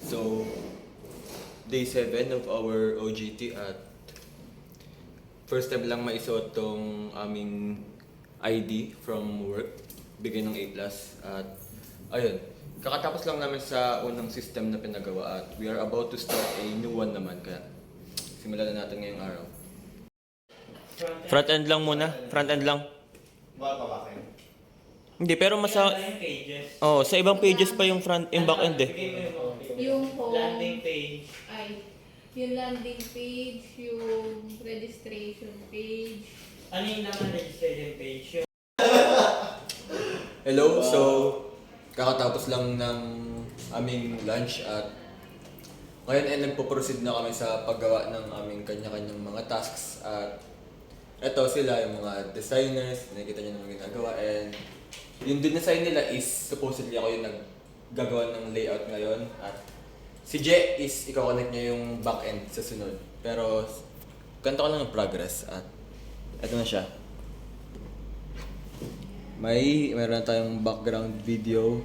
So, day 7 of our OGT at first time lang maisuot tong aming ID from work. Bigay ng A+. At ayun, kakatapos lang namin sa unang system na pinagawa at we are about to start a new one naman. Kaya simulan na natin ngayong araw. Front end lang muna. Front end lang. Bakit pa ba kayo? Hindi, pero Sa pages. Oh, sa ibang pages pa yung front and back end eh. Yung home, Landing page. yung landing page, yung registration page. Ano yung naman registration page? Yung Hello, so kakatapos lang ng aming lunch at ngayon ay nagpo-proceed na kami sa paggawa ng aming kanya-kanyang mga tasks at eto sila yung mga designers, nakikita nyo naman ginagawa and yung design nila is supposedly ako yung naggagawa ng layout ngayon at si Je is i-connect niya yung back-end sa sunod pero ganito ko lang ng progress at eto na siya. Meron tayong background video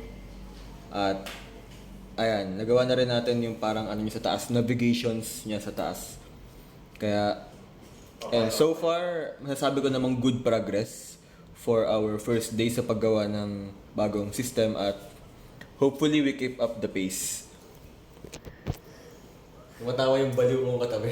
at ayan, nagawa na rin natin yung parang ano niya sa taas, navigations niya sa taas. Kaya and so far, masasabi ko namang good progress for our first day sa paggawa ng bagong system at hopefully we keep up the pace. Tumatawa yung baliw mong katabi.